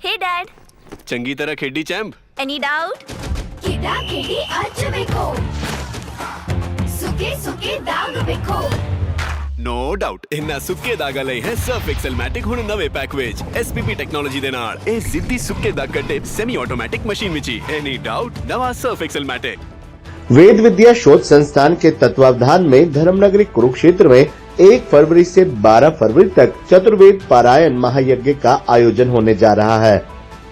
Hey Dad. चंगी तरह खेडी चैंप। Any doubt? ಕಿಡಾ ಕಿಡಿ ಹಚ್ಚಬೇಕು ಸುಕೆ ಸುಕೆ ದಾಗ ಬೇಕು नो डाउट इन्ना सुक्के दाग लई है सर्फ एक्सेल मैटिक हुण नवे पैक विच एसपीपी टेक्नोलॉजी दे नाल ए सिद्धी सुक्के दाग कटे semi automatic machine which any doubt नवा सर्फ एक्सेल मैटिक। वेद विद्या शोध संस्थान के तत्वावधान में धर्मनगरी कुरुक्षेत्र में 1 फरवरी से 12 फरवरी तक चतुर्वेद पारायण महायज्ञ का आयोजन होने जा रहा है।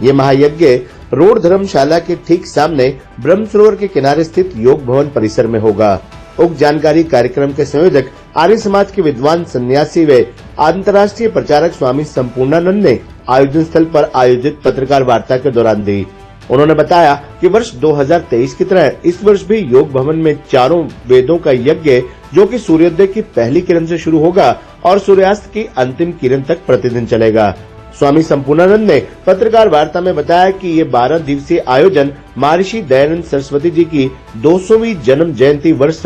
ये महायज्ञ रोड धर्मशाला के ठीक सामने ब्रह्म सरोवर के किनारे स्थित योग भवन परिसर में होगा। उक्त जानकारी कार्यक्रम के संयोजक आर्य समाज के विद्वान सन्यासी व अंतर्राष्ट्रीय प्रचारक स्वामी संपूर्णानंद ने आयोजन स्थल पर आयोजित पत्रकार वार्ता के दौरान दी। उन्होंने बताया कि वर्ष 2023 की तरह इस वर्ष भी योग भवन में चारों वेदों का यज्ञ जो कि सूर्योदय की पहली किरण से शुरू होगा और सूर्यास्त की अंतिम किरण तक प्रतिदिन चलेगा। स्वामी संपूर्णानंद ने पत्रकार वार्ता में बताया कि ये 12 दिवसीय आयोजन महर्षि दयानंद सरस्वती जी की 200वीं जन्म जयंती वर्ष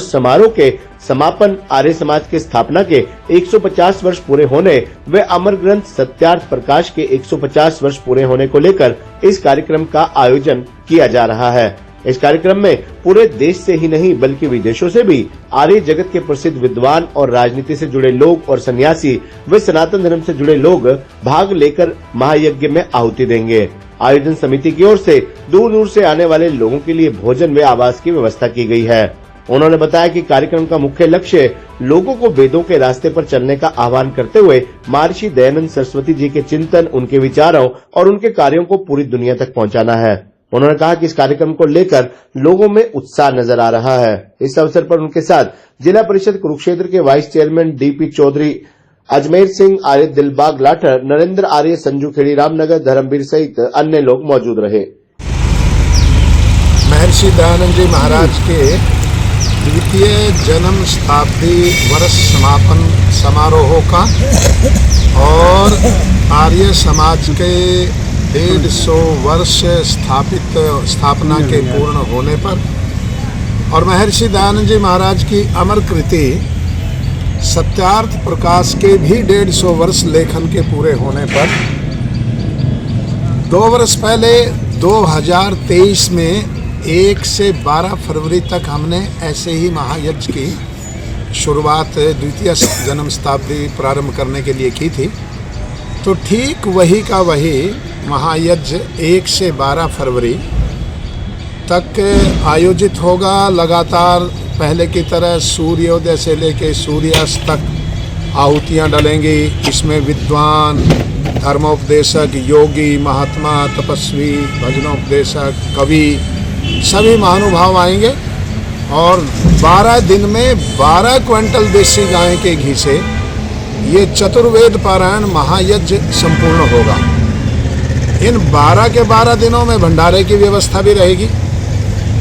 समारोह के समापन, आर्य समाज के स्थापना के 150 वर्ष पूरे होने व अमर ग्रंथ सत्यार्थ प्रकाश के 150 वर्ष पूरे होने को लेकर इस कार्यक्रम का आयोजन किया जा रहा है। इस कार्यक्रम में पूरे देश से ही नहीं बल्कि विदेशों से भी आर्य जगत के प्रसिद्ध विद्वान और राजनीति से जुड़े लोग और सन्यासी व सनातन धर्म से जुड़े लोग भाग लेकर महायज्ञ में आहुति देंगे। आयोजन समिति की ओर से दूर दूर से आने वाले लोगों के लिए भोजन व आवास की व्यवस्था की गई है। उन्होंने बताया कि कार्यक्रम का मुख्य लक्ष्य लोगों को वेदों के रास्ते पर चलने का आह्वान करते हुए महर्षि दयानंद सरस्वती जी के चिंतन, उनके विचारों और उनके कार्यों को पूरी दुनिया तक पहुंचाना है। उन्होंने कहा कि इस कार्यक्रम को लेकर लोगों में उत्साह नजर आ रहा है। इस अवसर पर उनके साथ जिला परिषद कुरुक्षेत्र के vice chairman DP Chaudhary, Ajmer Singh Arya, Dilbag Lathar, Narendra Arya, Sanju Khedi Ramnagar, Dharamvir सहित अन्य लोग मौजूद रहे। महर्षि दयानंद जी महाराज के द्वितीय जन्म शताब्दी वर्ष समापन समारोह का और आर्य समाज के 150 वर्ष स्थापना के पूर्ण होने पर और महर्षि दयानंद जी महाराज की अमर कृति सत्यार्थ प्रकाश के भी 150 वर्ष लेखन के पूरे होने पर 2 वर्ष पहले 2023 में 1 से 12 फरवरी तक हमने ऐसे ही महायज्ञ की शुरुआत द्वितीय जन्म शताब्दी प्रारंभ करने के लिए की थी। तो ठीक वही का वही महायज्ञ 1 से 12 फरवरी तक आयोजित होगा। लगातार पहले की तरह सूर्योदय से लेकर सूर्यास्त तक आहुतियाँ डलेंगी। इसमें विद्वान, धर्मोपदेशक, योगी, महात्मा, तपस्वी, भजनोपदेशक, कवि सभी महानुभाव आएंगे और 12 दिन में 12 क्विंटल देसी गाय के घी से ये चतुर्वेद पारायण महायज्ञ संपूर्ण होगा। इन 12 के 12 दिनों में भंडारे की व्यवस्था भी रहेगी।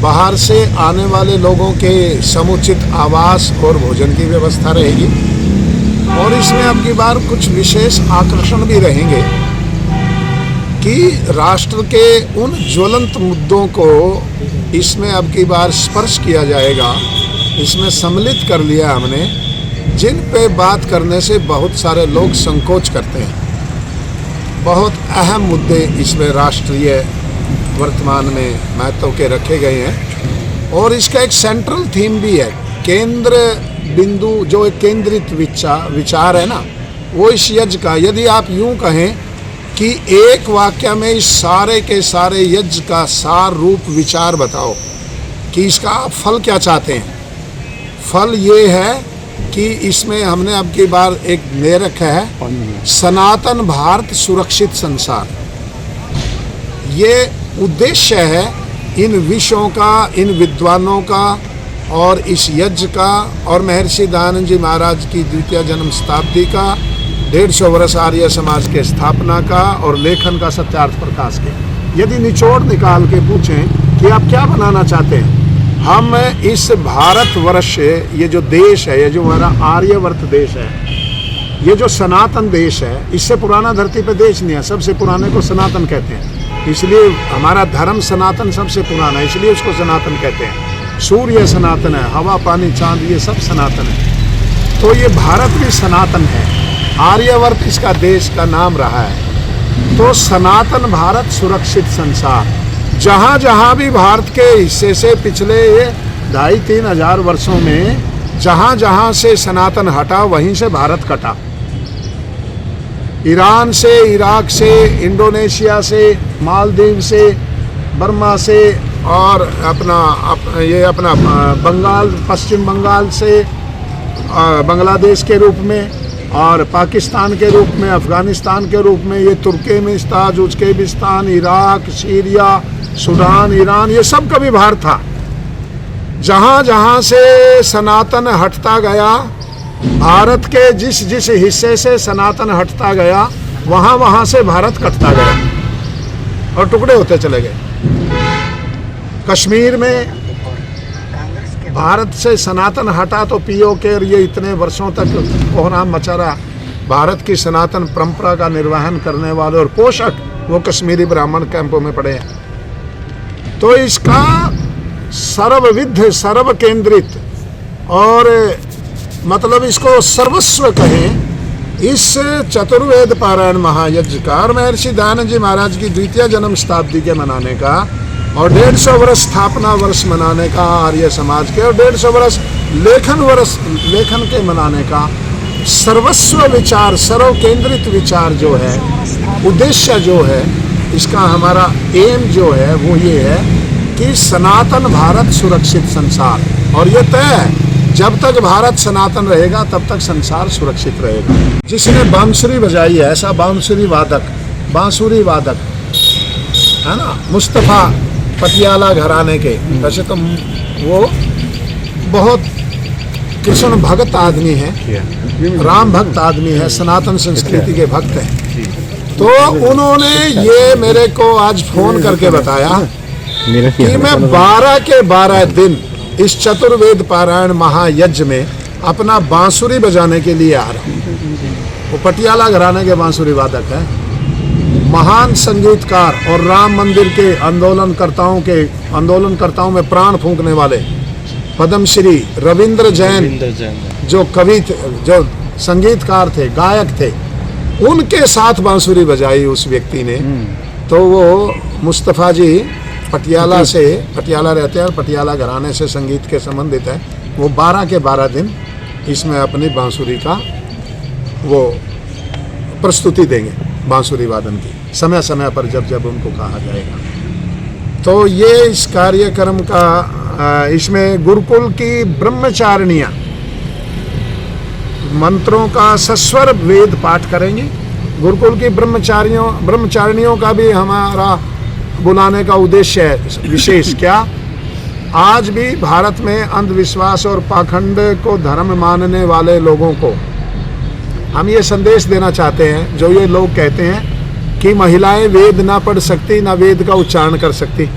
बाहर से आने वाले लोगों के समुचित आवास और भोजन की व्यवस्था रहेगी और इसमें अब की बार कुछ विशेष आकर्षण भी रहेंगे कि राष्ट्र के उन ज्वलंत मुद्दों को इसमें अब की बार स्पर्श किया जाएगा। इसमें सम्मिलित कर लिया हमने, जिन पे बात करने से बहुत सारे लोग संकोच करते हैं। बहुत अहम मुद्दे इसमें राष्ट्रीय वर्तमान में महत्व के रखे गए हैं और इसका एक सेंट्रल थीम भी है। केंद्र बिंदु जो एक केंद्रित विचार है ना, वो इस यज्ञ का, यदि आप यूं कहें कि एक वाक्य में इस सारे के सारे यज्ञ का सार रूप विचार बताओ कि इसका आप फल क्या चाहते हैं। फल ये है कि इसमें हमने अब की बार एक ले रखा है सनातन भारत सुरक्षित संसार। ये उद्देश्य है इन विषयों का, इन विद्वानों का और इस यज्ञ का और महर्षि दयानंद जी महाराज की द्वितीय जन्म शताब्दी का, 150 वर्ष आर्य समाज के स्थापना का और लेखन का सत्यार्थ प्रकाश के। यदि निचोड़ निकाल के पूछें कि आप क्या बनाना चाहते हैं, हम इस भारतवर्ष, ये जो देश है, ये जो हमारा आर्यवर्त देश है, ये जो सनातन देश है, इससे पुराना धरती पे देश नहीं है। सबसे पुराने को सनातन कहते हैं, इसलिए हमारा धर्म सनातन सबसे पुराना है, इसलिए उसको सनातन कहते हैं। सूर्य सनातन है, हवा, पानी, चांद, ये सब सनातन है। तो ये भारत भी सनातन है, आर्यवर्त इसका देश का नाम रहा है। तो सनातन भारत सुरक्षित संसार। जहाँ जहाँ भी भारत के हिस्से से पिछले 2,500-3 हजार वर्षों में जहाँ जहाँ से सनातन हटा वहीं से भारत कटा। ईरान से, इराक से, इंडोनेशिया से, मालदीव से, बर्मा से और अपना बंगाल, पश्चिम बंगाल से, बांग्लादेश के रूप में और पाकिस्तान के रूप में, अफगानिस्तान के रूप में, ये Turkmenistan, Uzbekistan, Iraq, Syria, Sudan, Iran, ये सब कभी भारत था। जहाँ जहाँ से सनातन हटता गया, भारत के जिस जिस हिस्से से सनातन हटता गया वहाँ वहाँ से भारत कटता गया और टुकड़े होते चले गए। कश्मीर में भारत से सनातन हटा तो पीओके और ये इतने वर्षों तक कोहराम मचा रहा। भारत की सनातन परंपरा का निर्वहन करने वाले और पोषक वो कश्मीरी ब्राह्मण कैंपों में पड़े हैं। तो इसका सर्वविध, सर्व केंद्रित और मतलब इसको सर्वस्व कहें, इस चतुर्वेद पारायण महायज्ञ का और महर्षि दयानंद जी महाराज की द्वितीय जन्म शताब्दी के मनाने का और 150 वर्ष स्थापना वर्ष मनाने का आर्य समाज के और 150 वर्ष लेखन के मनाने का सर्वस्व विचार, सर्व केंद्रित विचार जो है, उद्देश्य जो है, इसका हमारा एम जो है वो ये है कि सनातन भारत सुरक्षित संसार। और ये तय है, जब तक भारत सनातन रहेगा तब तक संसार सुरक्षित रहेगा। जिसने बांसुरी बजाई है, ऐसा बांसुरी वादक है ना, मुस्तफा पटियाला घराने के, वैसे तो वो बहुत कृष्ण भक्त आदमी है, राम भक्त आदमी है, सनातन संस्कृति के भक्त हैं। तो उन्होंने ये मेरे को आज फोन करके बताया कि मैं 12 के 12 दिन इस चतुर्वेद पारायण महायज्ञ में अपना बांसुरी बजाने के लिए आ रहा हूँ। वो पटियाला घराने के बांसुरी वादक है, महान संगीतकार और राम मंदिर के आंदोलनकर्ताओं में प्राण फूंकने वाले पद्मश्री रविंद्र जैन जो कवि थे, जो संगीतकार थे, गायक थे, उनके साथ बांसुरी बजाई उस व्यक्ति ने। तो वो मुस्तफ़ा जी पटियाला रहते हैं और पटियाला घराने से संगीत के संबंधित है। वो 12 के 12 दिन इसमें अपनी बांसुरी का वो प्रस्तुति देंगे, बांसुरी वादन की, समय समय पर जब जब उनको कहा जाएगा। तो ये इस कार्यक्रम का इसमें गुरुकुल की ब्रह्मचारिणियाँ मंत्रों का सस्वर वेद पाठ करेंगी। गुरुकुल की ब्रह्मचारिणियों का भी हमारा बुलाने का उद्देश्य है विशेष। क्या आज भी भारत में अंधविश्वास और पाखंड को धर्म मानने वाले लोगों को हम ये संदेश देना चाहते हैं, जो ये लोग कहते हैं कि महिलाएं वेद ना पढ़ सकती, ना वेद का उच्चारण कर सकती।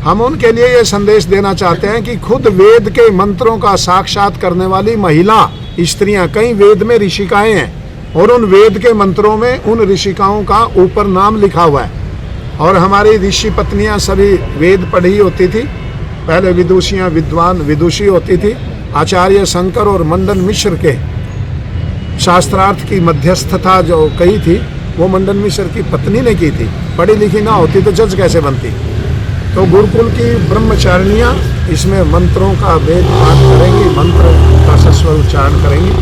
हम उनके लिए ये संदेश देना चाहते हैं कि खुद वेद के मंत्रों का साक्षात करने वाली महिला स्त्रियां, कई वेद में ऋषिकाएं हैं और उन वेद के मंत्रों में उन ऋषिकाओं का ऊपर नाम लिखा हुआ है। और हमारी ऋषि पत्नियां सभी वेद पढ़ी होती थी, पहले विदुषी होती थी। आचार्य शंकर और मंडन मिश्र के शास्त्रार्थ की मध्यस्थता जो कही थी वो मंडन मिश्र की पत्नी ने की थी। पढ़ी लिखी ना होती तो जज कैसे बनती। तो गुरुकुल की ब्रह्मचारिणियाँ इसमें मंत्रों का वेद पाठ करेंगी, मंत्र का सस्वर उच्चारण करेंगी।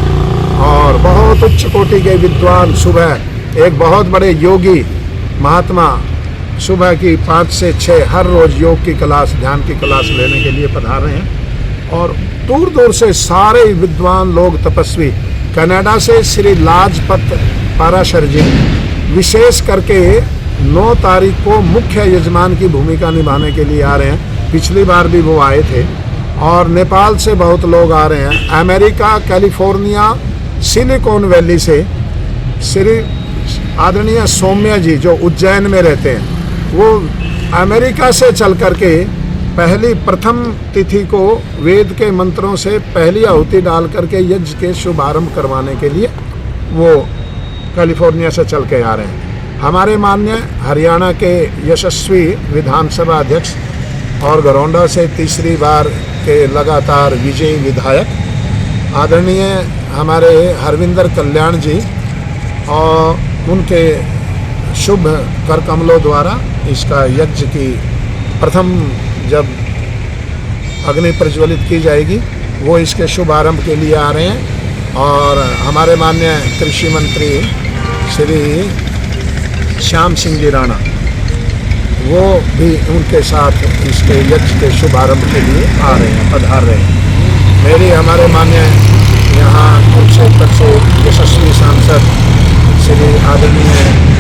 और बहुत उच्च कोटि के विद्वान सुबह एक बहुत बड़े योगी महात्मा सुबह की 5 से 6 हर रोज योग की क्लास, ध्यान की क्लास लेने के लिए पधार रहे हैं। और दूर दूर से सारे विद्वान लोग, तपस्वी, कनाडा से श्री लाजपत पाराशर जी विशेष करके 9 तारीख को मुख्य यजमान की भूमिका निभाने के लिए आ रहे हैं। पिछली बार भी वो आए थे। और नेपाल से बहुत लोग आ रहे हैं। अमेरिका, कैलिफोर्निया, सिलिकॉन वैली से श्री आदरणीय सौम्या जी जो उज्जैन में रहते हैं, वो अमेरिका से चल करके प्रथम तिथि को वेद के मंत्रों से पहली आहुति डाल करके यज्ञ के शुभारंभ करवाने के लिए वो कैलिफोर्निया से चल के आ रहे हैं। हमारे माननीय हरियाणा के यशस्वी विधानसभा अध्यक्ष और गरौंडा से तीसरी बार के लगातार विजयी विधायक आदरणीय हमारे हरविंदर कल्याण जी और उनके शुभ कर कमलों द्वारा इसका यज्ञ की प्रथम जब अग्नि प्रज्वलित की जाएगी वो इसके शुभ आरंभ के लिए आ रहे हैं। और हमारे माननीय कृषि मंत्री श्री श्याम सिंह जी राणा वो भी उनके साथ इसके यज्ञ के शुभ आरंभ के लिए आ रहे हैं, पधार रहे हैं। मेरी हमारे माननीय यहाँ कुरुक्षेत्र से यशस्वी सांसद श्री आदरणीय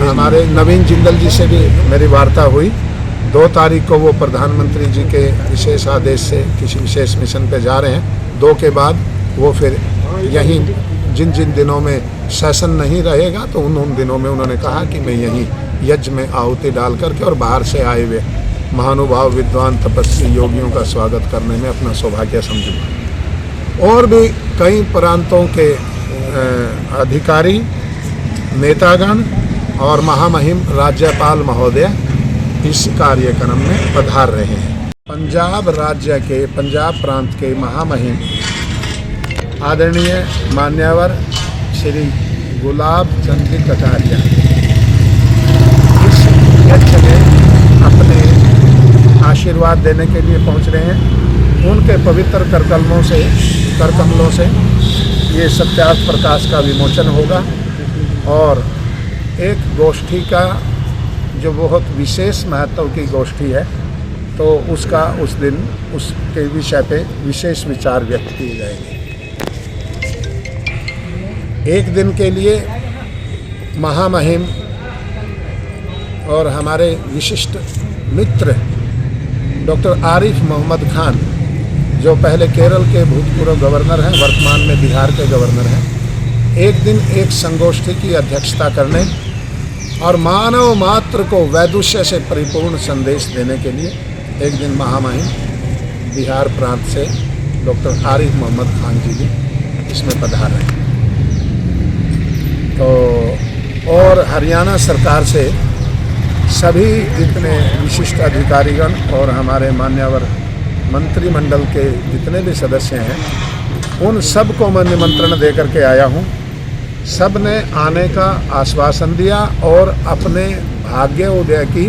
हमारे नवीन जिंदल जी से भी मेरी वार्ता हुई। 2 तारीख को वो प्रधानमंत्री जी के विशेष आदेश से किसी विशेष मिशन पे जा रहे हैं। 2 के बाद वो फिर यहीं जिन जिन दिनों में सेशन नहीं रहेगा तो उन दिनों में उन्होंने कहा कि मैं यहीं यज्ञ में आहुति डाल करके और बाहर से आए हुए महानुभाव विद्वान तपस्वी योगियों का स्वागत करने में अपना सौभाग्य समझूंगा। और भी कई प्रांतों के अधिकारी, नेतागण और महामहिम राज्यपाल महोदय इस कार्यक्रम में पधार रहे हैं। पंजाब राज्य के, पंजाब प्रांत के महामहिम आदरणीय मान्यवर श्री गुलाब चंद जी कटारिया इस यज्ञ में अपने आशीर्वाद देने के लिए पहुंच रहे हैं। उनके पवित्र करकमलों से ये सत्यार्थ प्रकाश का विमोचन होगा और एक गोष्ठी का जो बहुत विशेष महत्व की गोष्ठी है तो उसका उस दिन उसके विषय पे विशेष विचार व्यक्त किए जाएंगे। एक दिन के लिए महामहिम और हमारे विशिष्ट मित्र डॉक्टर आरिफ मोहम्मद खान जो पहले केरल के भूतपूर्व गवर्नर हैं, वर्तमान में बिहार के गवर्नर हैं, एक दिन एक संगोष्ठी की अध्यक्षता करने और मानव मात्र को वैदुष्य से परिपूर्ण संदेश देने के लिए एक दिन महामहिम बिहार प्रांत से डॉक्टर आरिफ मोहम्मद खान जी भी इसमें पधार रहे हैं। तो और हरियाणा सरकार से सभी जितने विशिष्ट अधिकारीगण और हमारे मान्यवर मंत्रिमंडल के जितने भी सदस्य हैं उन सब को मैं निमंत्रण दे करके आया हूँ। सब ने आने का आश्वासन दिया और अपने भाग्य उदय की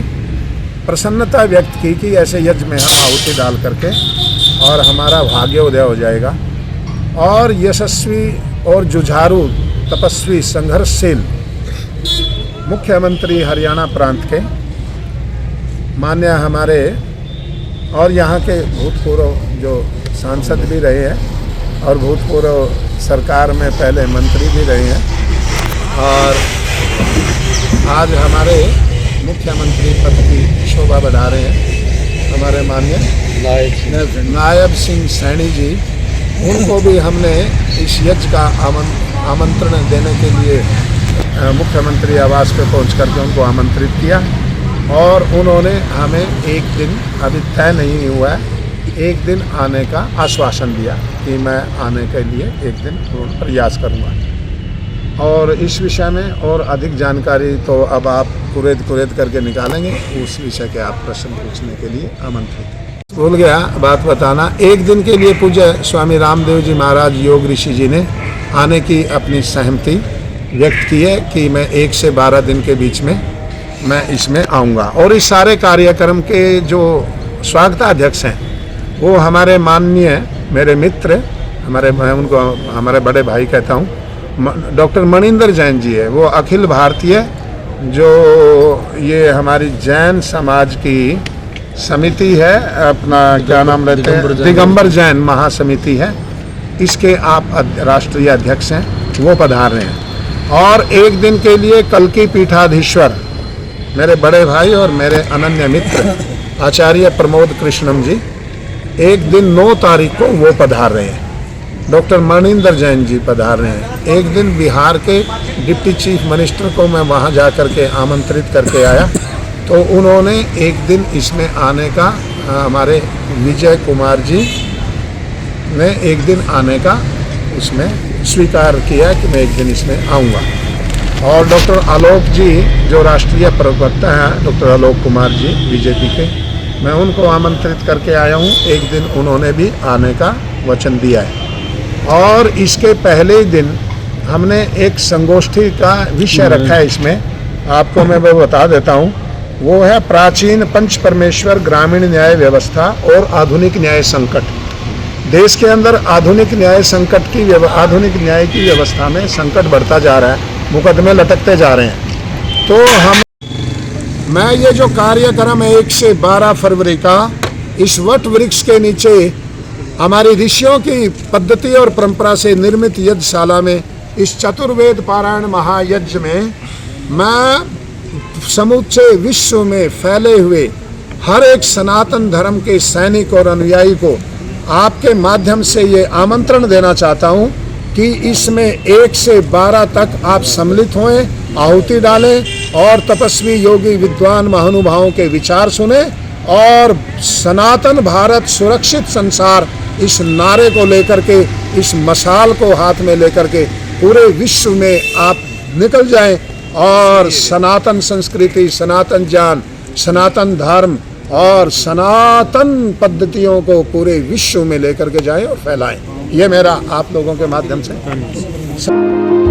प्रसन्नता व्यक्त की कि ऐसे यज्ञ में हम आहुति डाल करके और हमारा भाग्य उदय हो जाएगा। और यशस्वी और जुझारू तपस्वी संघर्षशील मुख्यमंत्री हरियाणा प्रांत के मान्य हमारे और यहाँ के भूतपूर्व जो सांसद भी रहे हैं और भूतपूर्व सरकार में पहले मंत्री भी रहे हैं और आज हमारे मुख्यमंत्री पद की शोभा बढ़ा रहे हैं हमारे माननीय नायब सिंह सैनी जी, उनको भी हमने इस यज्ञ का आमंत्रण देने के लिए मुख्यमंत्री आवास पे पहुंच करके उनको आमंत्रित किया और उन्होंने हमें एक दिन, अभी तय नहीं हुआ है, एक दिन आने का आश्वासन दिया कि मैं आने के लिए एक दिन प्रयास करूंगा। और इस विषय में और अधिक जानकारी तो अब आप कुरेद करके निकालेंगे, उस विषय के आप प्रश्न पूछने के लिए आमंत्रित। भूल गया बात बताना, एक दिन के लिए पूज्य स्वामी रामदेव जी महाराज योग ऋषि जी ने आने की अपनी सहमति व्यक्त की है कि मैं 1 से 12 दिन के बीच में मैं इसमें आऊँगा। और इस सारे कार्यक्रम के जो स्वागताध्यक्ष हैं वो हमारे माननीय मेरे मित्र, मैं उनको हमारे बड़े भाई कहता हूँ, डॉक्टर मणिंदर जैन जी है। वो अखिल भारतीय जो ये हमारी जैन समाज की समिति है, अपना क्या नाम लेते हैं, दिगंबर जैन महासमिति है, इसके आप राष्ट्रीय अध्यक्ष हैं, वो पधार रहे हैं। और एक दिन के लिए कल्की पीठाधीश्वर मेरे बड़े भाई और मेरे अनन्य मित्र आचार्य प्रमोद कृष्णम जी एक दिन 9 तारीख को वो पधार रहे हैं। डॉक्टर मणिंदर जैन जी पधार रहे हैं। एक दिन बिहार के डिप्टी चीफ मिनिस्टर को मैं वहाँ जा कर के आमंत्रित करके आया तो उन्होंने एक दिन इसमें आने का हमारे विजय कुमार जी ने एक दिन आने का इसमें स्वीकार किया कि मैं एक दिन इसमें आऊँगा। और डॉक्टर आलोक जी जो राष्ट्रीय प्रवक्ता हैं, डॉक्टर आलोक कुमार जी बीजेपी के, मैं उनको आमंत्रित करके आया हूँ। एक दिन उन्होंने भी आने का वचन दिया है। और इसके पहले दिन हमने एक संगोष्ठी का विषय रखा है इसमें, आपको मैं वो बता देता हूँ। वो है प्राचीन पंच परमेश्वर ग्रामीण न्याय व्यवस्था और आधुनिक न्याय संकट। देश के अंदर आधुनिक न्याय आधुनिक न्याय की व्यवस्था में संकट बढ़ता जा रहा है, मुकदमे लटकते जा रहे हैं। तो मैं ये जो कार्यक्रम है 1 से 12 फरवरी का, इस वट वृक्ष के नीचे हमारी ऋषियों की पद्धति और परंपरा से निर्मित यज्ञशाला में इस चतुर्वेद पारायण महायज्ञ में मैं समूचे विश्व में फैले हुए हर एक सनातन धर्म के सैनिक और अनुयायी को आपके माध्यम से ये आमंत्रण देना चाहता हूँ कि इसमें 1 से 12 तक आप सम्मिलित होएं, आहुति डालें और तपस्वी योगी विद्वान महानुभावों के विचार सुने और सनातन भारत सुरक्षित संसार इस नारे को लेकर के, इस मशाल को हाथ में लेकर के पूरे विश्व में आप निकल जाएं और सनातन संस्कृति, सनातन ज्ञान, सनातन धर्म और सनातन पद्धतियों को पूरे विश्व में लेकर के जाएं और फैलाएं। ये मेरा आप लोगों के माध्यम से